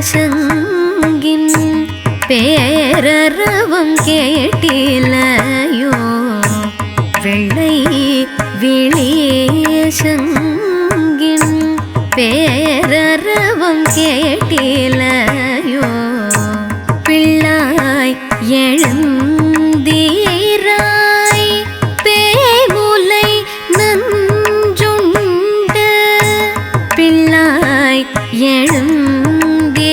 சங்கின் பேரரவம் கேட்டிலையோ வெள்ளை விழிய சங்கின் பேரரவம் கேட்டிலையோ பிள்ளாய் எழுந்தீராய் பேமுலை நஞ்சுண்ட பிள்ளாய்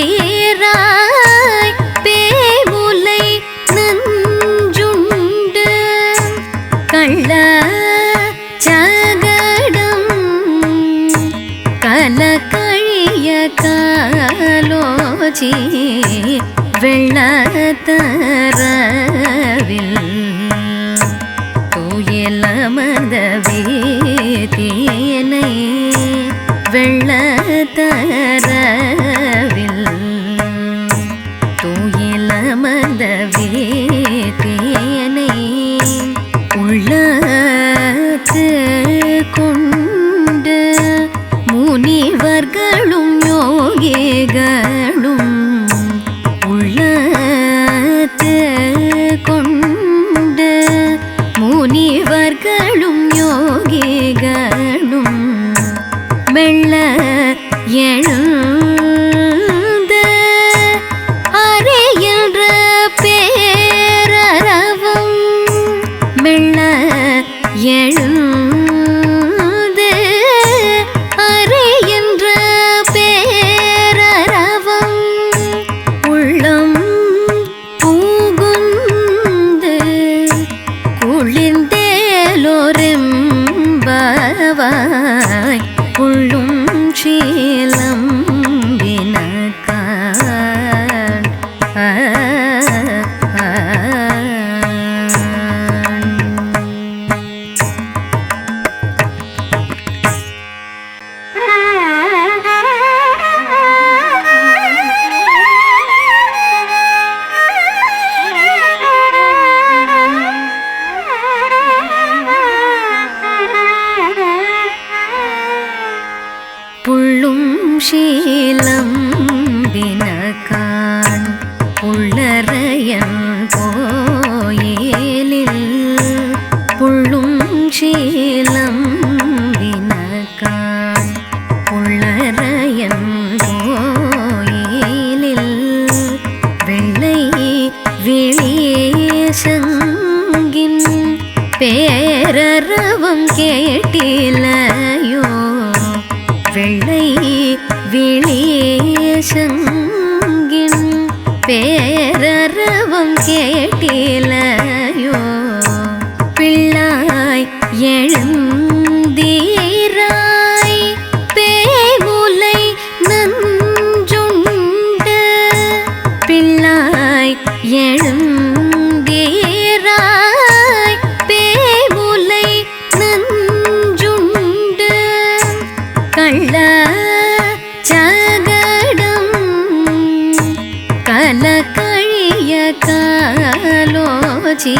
எழுந்தீராய் பேமுலை நஞ்சுண்ட கள்ள சகடம் கலக்கழிய காலோச்சி வெள்ளத்தரவில் தூயலமர்ந்த வேதியனை வெள்ளத்தரவில் தூயலமர்ந்த வேதியனை உள்ளத்து கொண்டு முனிவர்களும் யோகிகளும் உள்ளத்து கொண்டு முனிவர்களும் யோகிகளும் மெல்ல எழுந்த அறையென்ற பேரரவம் மெல்ல எழுந்த அறையென்ற பேரரவம் உள்ளம் பூகுந்து குளிர்ந்தேலோரெம்பவாய் உள்ளும் சீலம் வினக்கான் புள்ளும் சீலம் வினக்கான் உள்ளறையன் கோயிலில் புள்ளும் சீலம் வினக்கான் உள்ளறையன் கோயிலில் வெள்ளை விழிய சங்கின் பேரரவம் கேட்டிலையோ வெள்ளை விழிய சங்கின் பேரரவம் கேட்டிலையோ பிள்ளாய் எழுந்தீராய் பேமுலை நஞ்சுண்ட பிள்ளாய் எழுந்தீராய் பேமுலை நஞ்சுண்ட கள்ள சகடம் கலக்கழிய காலோச்சி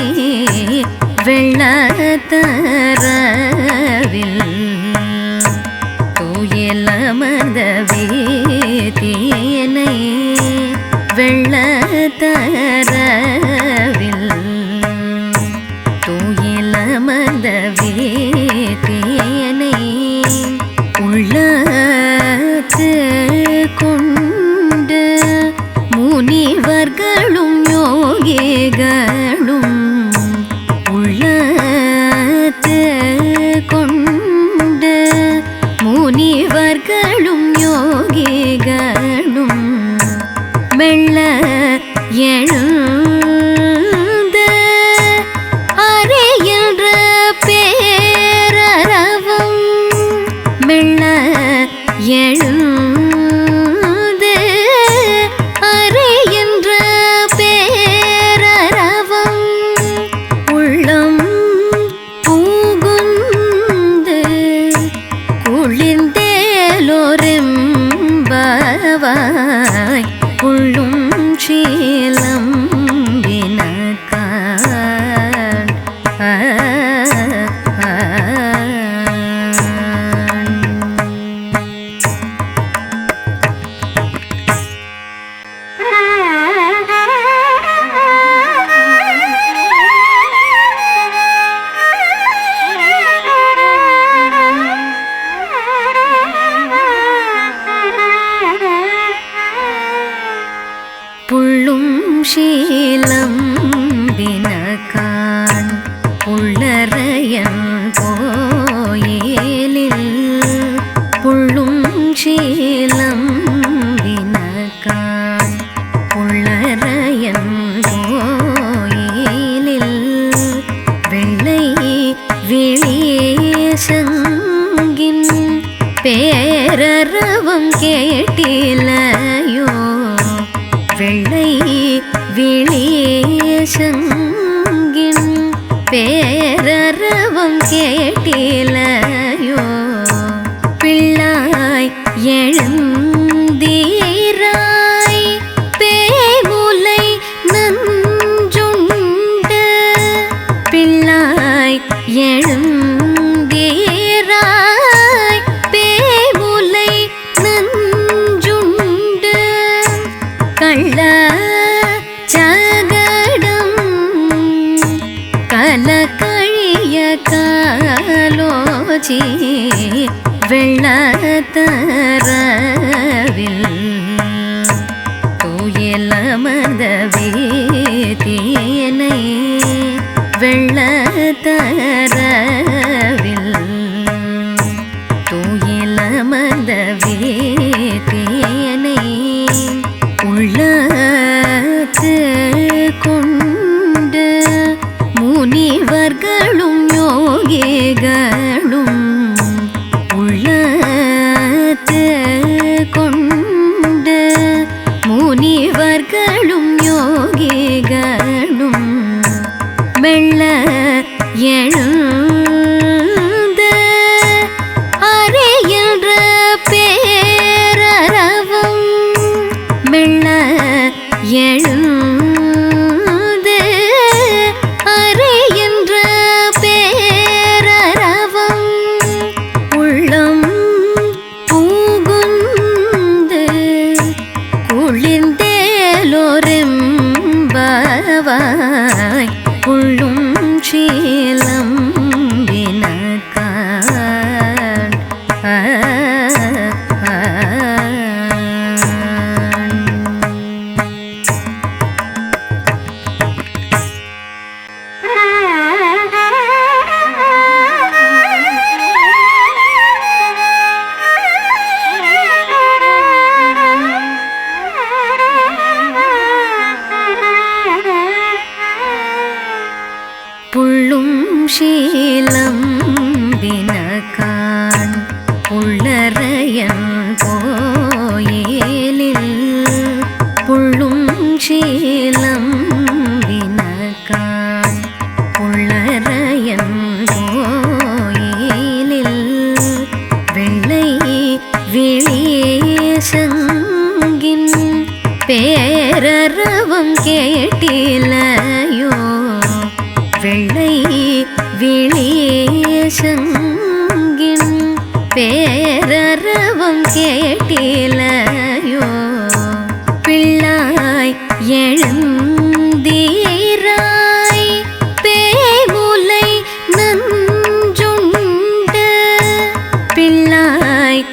வெள்ளத்தரவில் தூயலமர்ந்த வேதியனை வெள்ளத்தரவில் தூயலமர்ந்த வேதியனை உள்ளத்து கொண்டு முனிவர்களும் யோகிகளும் உள்ளத்து கொண்டு முனிவர்களும் யோகிகளும் மெல்ல எழுந்த அறையென்ற பேரரவம் மெல்ல எழுந்த அறையென்ற பேரரவம் உள்ளம் பூகுந்து குளிர்ந்தேலோரெம்பவாய் உள்ளும் சீலம் வினக்கான் சீலம் வினகான் உள்ளறையன் கோயிலில் புள்ளும் சீலம் வினகான் உள்ளறையன் கோயிலில் வெள்ளை விழியேசங்கின் பேரரவம் கேட்டிலையோ வெள்ளை விழியேசங்கின் பேரரவம் கேட்டிலையோ பிள்ளாய் எழுந்தீராய் பேமுலை நஞ்சுண்ட பிள்ளாய் எழுந்தீராய் பேமுலை நஞ்சுண்ட கள்ள சகடம் கலக்கழிய காலோச்சி வெள்ளத்தரவில் தூயலமர்ந்த வேதியனை வெள்ளத்தரவில் தூயலமர்ந்த வேதியனை உள்ளத்து கொண்டு முனிவர்களும் யோகிகளும் உள்ளத்து கொண்டு முனிவர்களும் யோகிகளும் மெல்ல எழுந்த அறையென்ற பேரரவம் மெல்ல எழுந்து அறையென்ற பேரரவம் உள்ளம் பூகுந்து குளிர்ந்தேலோரெம்பவாய் உள்ளும் சீலம் வினகான் புள்ளும் சீலம் வினகான் உள்ளறையன் கோயிலில் புள்ளும் சீலம் வினகான் உள்ளறையன் கோயிலில் வெள்ளை விழியேசங்கின் பேரரவம் கேட்டிலையோ வெள்ளை விழியேசங்கின் பேரரவம் கேட்டிலையோ பிள்ளாய் எழுந்தீராய் பேமுலை நஞ்சுண்ட பிள்ளாய்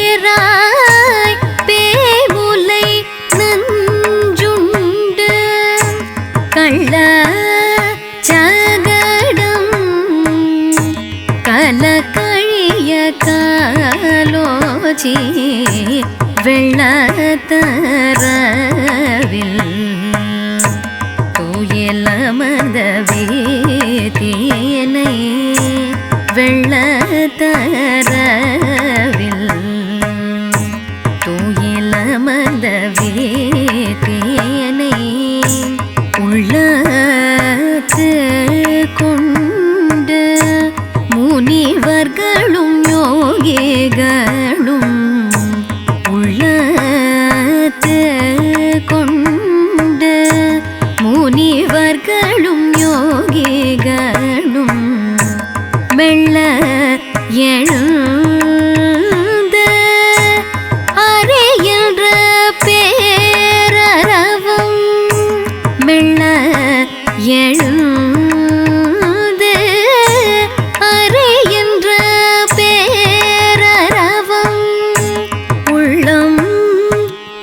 எழுந்தீராய் பேமுலை நஞ்சுண்ட கள்ள சகடம் கலக்கழிய காலோச்சி வெள்ளத்தரவில் தூயலமர்ந்த வேதியனை வெள்ளத்தரவில் தூயலமர்ந்த வேதியனை உள்ளத்து கொண்டு முனிவர்களும் யோகிகளும் உள்ளத்து கொண்டு முனிவர்களும் யோகிகளும் மெல்ல எழுந்த அறையென்ற பேரரவம் மெல்ல எழுந்து அறையென்ற பேரரவம் உள்ளம்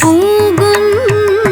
பூகுந்து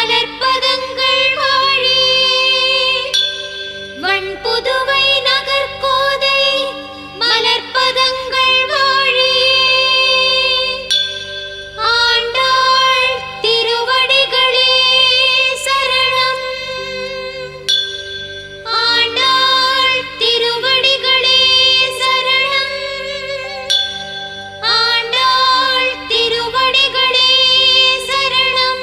மலர்பதங்கள் வாழி வண்புதுவை நகர்கோதை மலர்பதங்கள் வாழி ஆண்டாள் திருவடிகளே சரணம் ஆண்டாள் திருவடிகளே சரணம் ஆண்டாள் திருவடிகளே சரணம்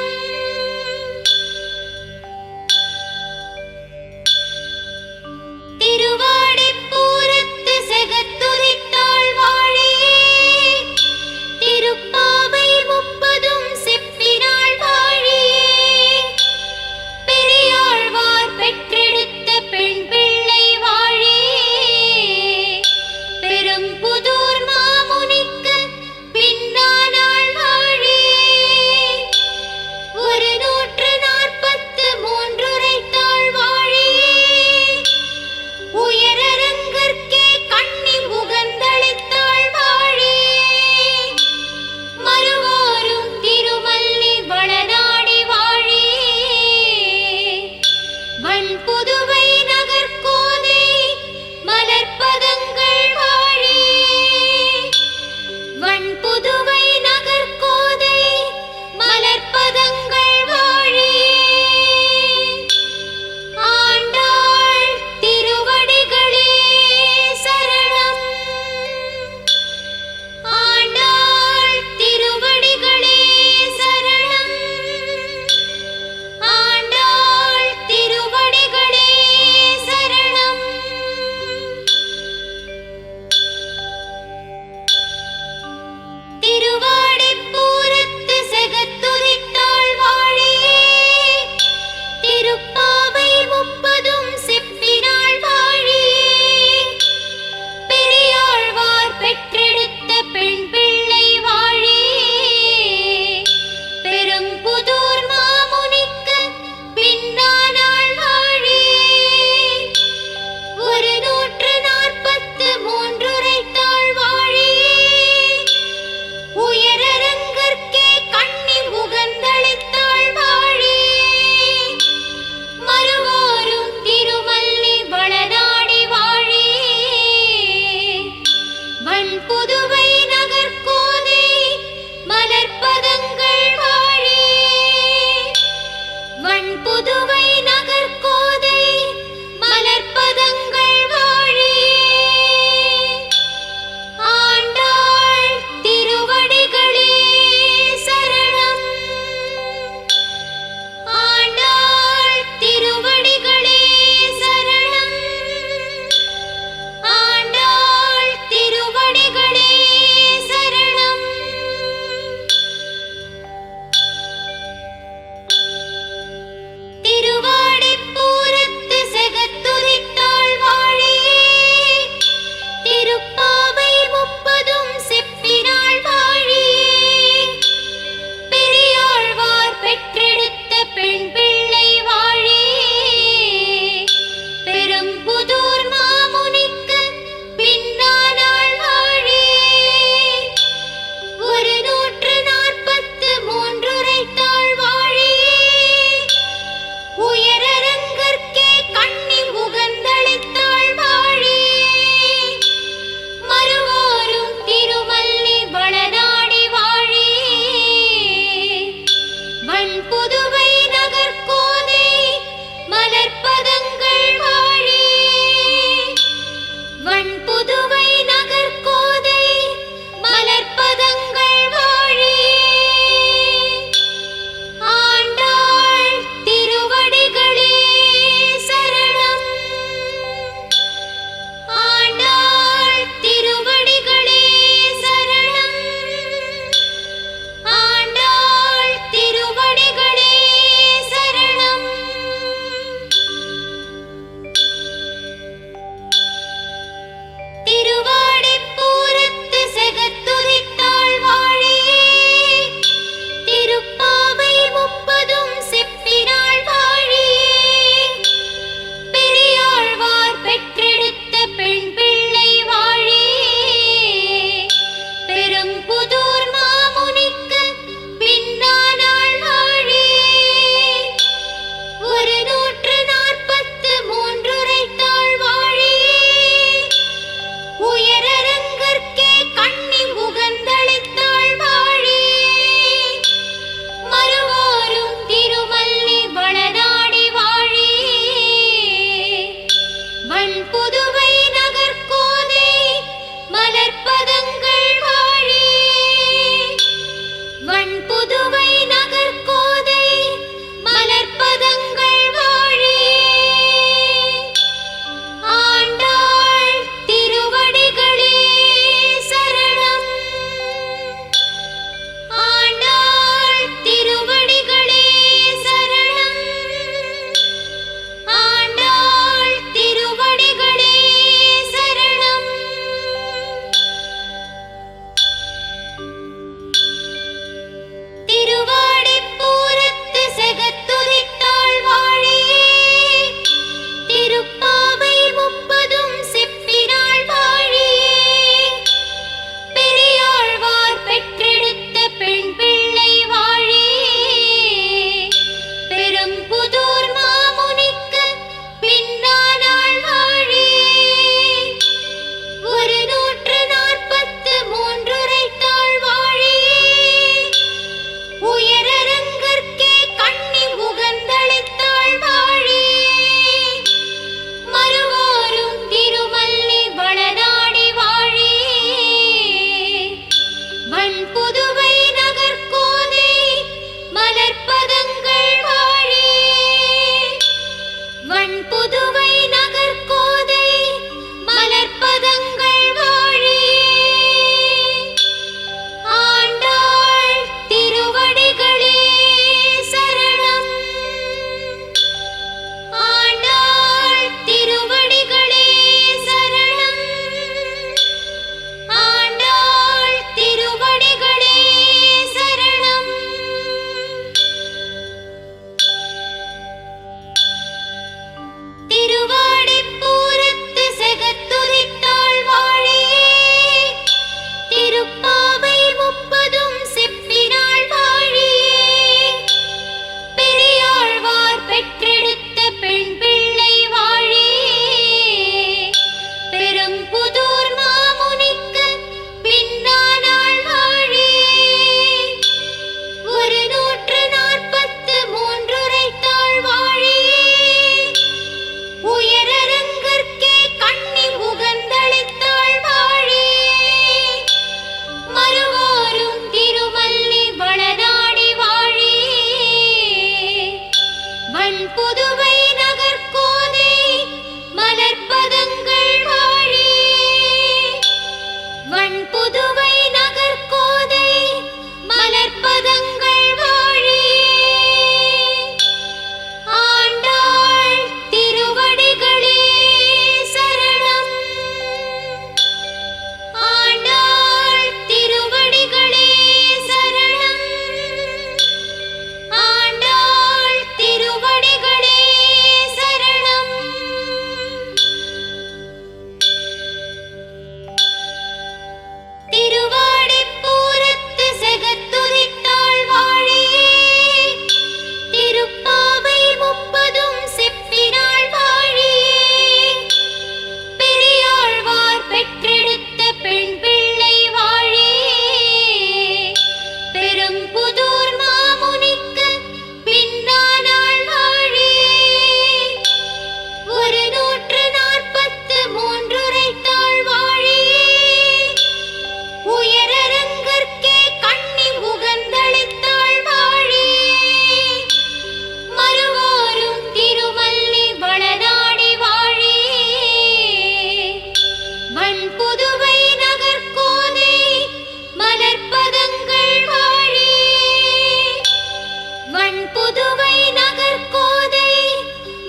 வண்புதுவை நகர்கோதை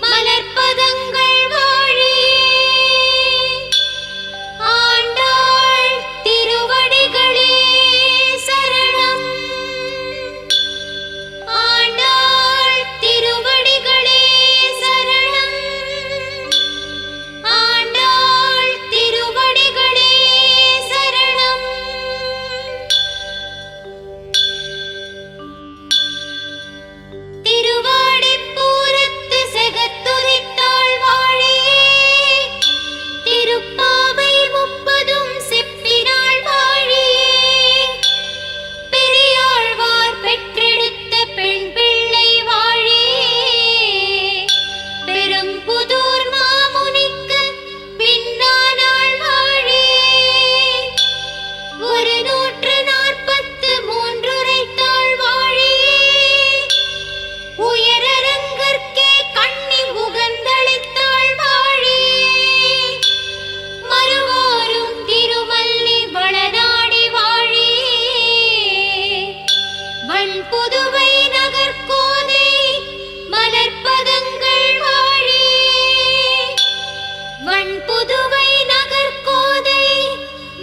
மலர்ப்பதங்கள் வாழியே ஆண்டாள் திருவடிகளே சரணம் ஆண்டாள் திருவடிகளே சரணம் ஆண்டாள் திருவடிகளே சரணம் திருவாடிப்பூரத்து செகத்துதித்தாள் வாழியே திருப்பாவை 30 செப்பினாள் வாழியே பெரியாழ்வார் பெற்றெடுத்த பெண் பிள்ளை வாழியே பெரும்புதூர் மாமுனிக்கு பின்னானாள் வாழியே 143 உரைத்தாள் வாழியே உயரரங்கற்கே கண்ணி உகந்தளித்தாள் வாழியே மறுவோரும் திருமல்லி வளநாடி வாழியே வண்புதுவை நகர்கோதை மலர்ப்பதங்கள் வாழியே வண்புதுவை நகர்கோதை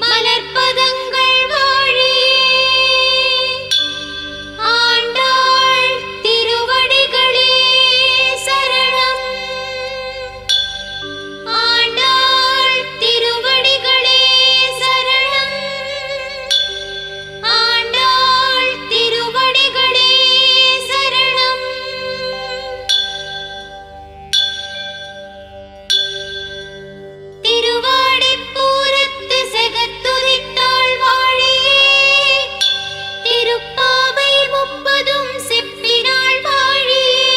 மலர்ப்பதங்கள் வாழியே ஆண்டாள் திருவடிகளே சரணம் ஆண்டாள் திருவடிகளே சரணம் ஆண்டாள் திருவடிகளே சரணம் திருவாடிப்பூரத்து செகத்துதித்தாள் வாழியே திருப்பாவை 30 செப்பினாள் வாழியே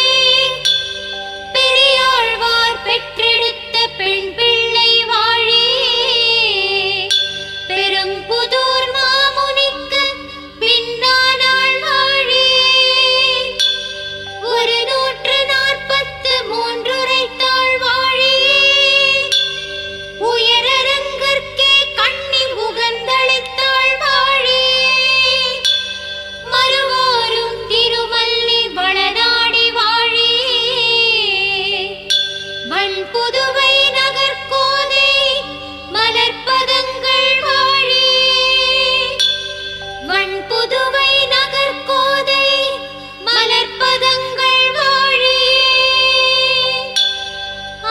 பெரியாழ்வார் பெற்றெடுத்த பெண் பிள்ளை வாழியே பெரும்புதூர் மாமுனிக்கு பின்னானாள் வாழியே 143 உரைத்தாள் வாழியே உயரரங்கற்கே கண்ணி உகந்தளித்தாள் வாழியே மறுவோரும் திருமல்லி வளநாடி வாழியே வண்புதுவை நகர்கோதை மலர்ப்பதங்கள் வாழியே வண்புதுவை நகர்கோதை மலர்ப்பதங்கள் வாழியே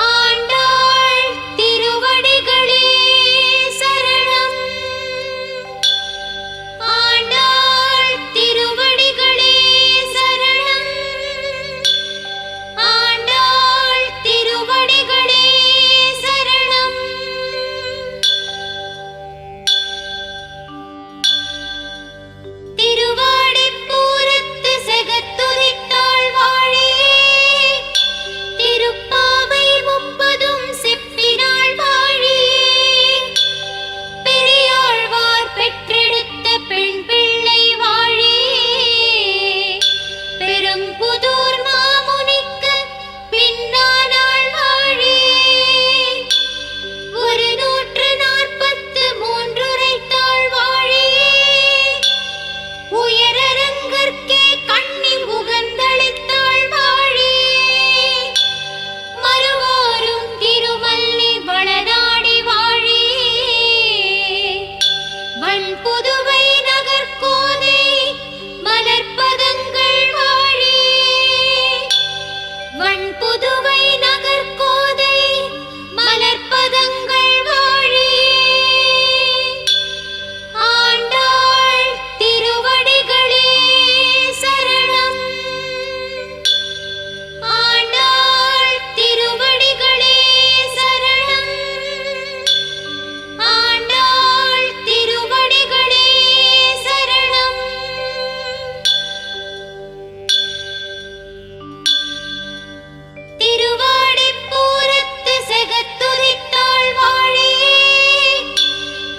ஆண்டாள் திருவடிகளே சரணம் ஆண்டாள் திருவடிகளே சரணம் ஆண்டாள் திருவடிகளே சரணம் திருவாடிப்பூரத்து செகத்துதித்தாள் வாழியே திருப்பாவை 30 செப்பினாள் வாழியே பெரியாழ்வார் பெற்றெடுத்த பெண் பிள்ளை வாழியே பெரும்புதூர் மாமுனிக்கு பின்னானாள் வாழியே 143 உரைத்தாள் வாழியே உயரரங்கற்கே கண்ணி உகந்தளித்தாள் வாழியே மறுவோரும் திருமல்லி வளநாடி வாழியே வண்புதுவை நகர்கோதை மலர்ப்பதங்கள் வாழியே வண்புதுவை நகர்கோதை மலர்ப்பதங்கள் வாழியே ஆண்டாள் திருவடிகளே சரணம் ஆண்டாள் திருவடிகளே சரணம் ஆண்டாள் திருவடிகளே சரணம் திருவாடிப்பூரத்து செகத்துதித்தாள் வாழியே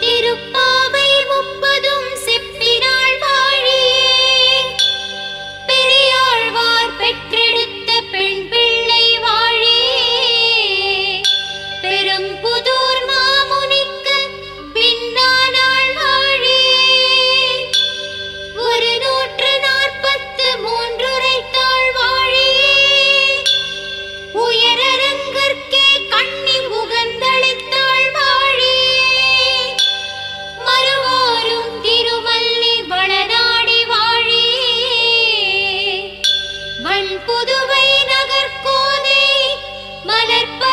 திருப்பாவை 30 செப்பினாள் வாழியே பெரியாழ்வார் பெற்றெடுத்த பெண் பிள்ளை வாழியே பெரும்புதூர் மாமுனிக்கு பின்னானாள் வாழியே 143 உரைத்தாள் மலர்ப்ப